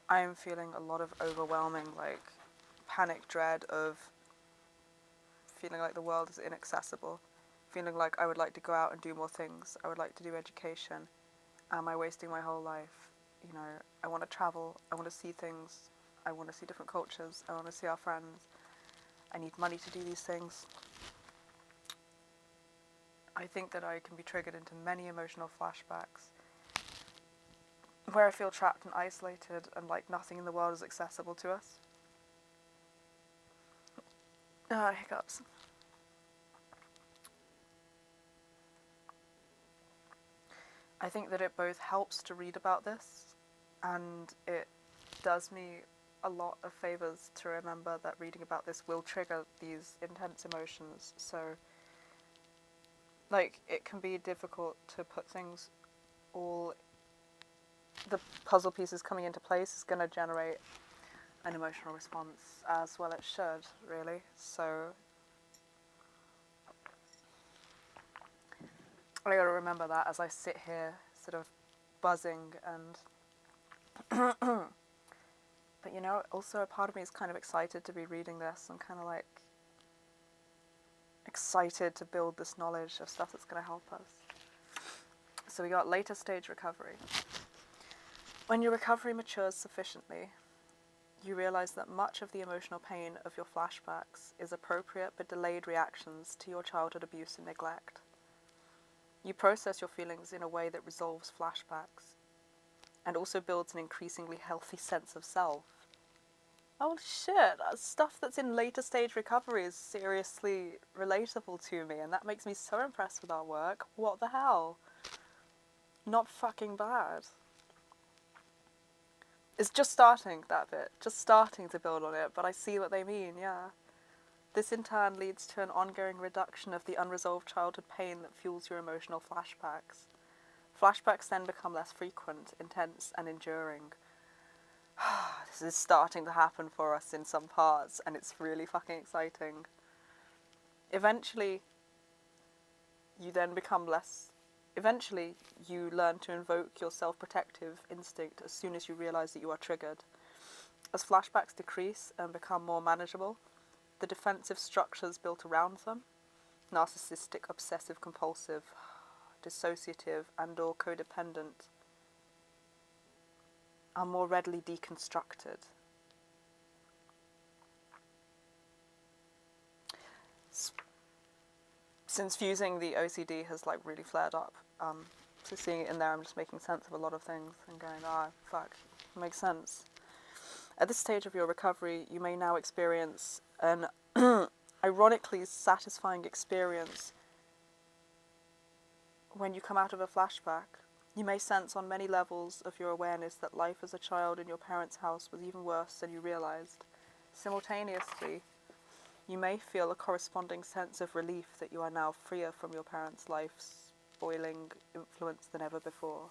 I am feeling a lot of overwhelming, like, panic dread of feeling like the world is inaccessible, feeling like I would like to go out and do more things, I would like to do education. Am I wasting my whole life? You know, I want to travel, I want to see things, I want to see different cultures, I want to see our friends, I need money to do these things. I think that I can be triggered into many emotional flashbacks where I feel trapped and isolated and like nothing in the world is accessible to us. Hiccups. I think that it both helps to read about this and it does me a lot of favors to remember that reading about this will trigger these intense emotions. So, like, it can be difficult to put things all, the puzzle pieces coming into place is going to generate an emotional response, as well it should, really. So I gotta remember that as I sit here sort of buzzing and but you know, also a part of me is kind of excited to be reading this. I'm kind of like excited to build this knowledge of stuff that's going to help us. So we got later stage recovery. When your recovery matures sufficiently, you realize that much of the emotional pain of your flashbacks is appropriate but delayed reactions to your childhood abuse and neglect. You process your feelings in a way that resolves flashbacks and also builds an increasingly healthy sense of self. Oh shit, stuff that's in later stage recovery is seriously relatable to me, and that makes me so impressed with our work. What the hell? Not fucking bad. It's just starting, that bit. Just starting to build on it, but I see what they mean, yeah. This in turn leads to an ongoing reduction of the unresolved childhood pain that fuels your emotional flashbacks. Flashbacks then become less frequent, intense, and enduring. This is starting to happen for us in some parts, and it's really fucking exciting. Eventually, you learn to invoke your self-protective instinct as soon as you realize that you are triggered. As flashbacks decrease and become more manageable, the defensive structures built around them, narcissistic, obsessive-compulsive, dissociative, and/or codependent, are more readily deconstructed. Since fusing the OCD has like really flared up, so seeing it in there, I'm just making sense of a lot of things and going, fuck, it makes sense. At this stage of your recovery, you may now experience an ironically satisfying experience when you come out of a flashback. You may sense on many levels of your awareness that life as a child in your parents' house was even worse than you realized. Simultaneously, you may feel a corresponding sense of relief that you are now freer from your parents' life's spoiling influence than ever before.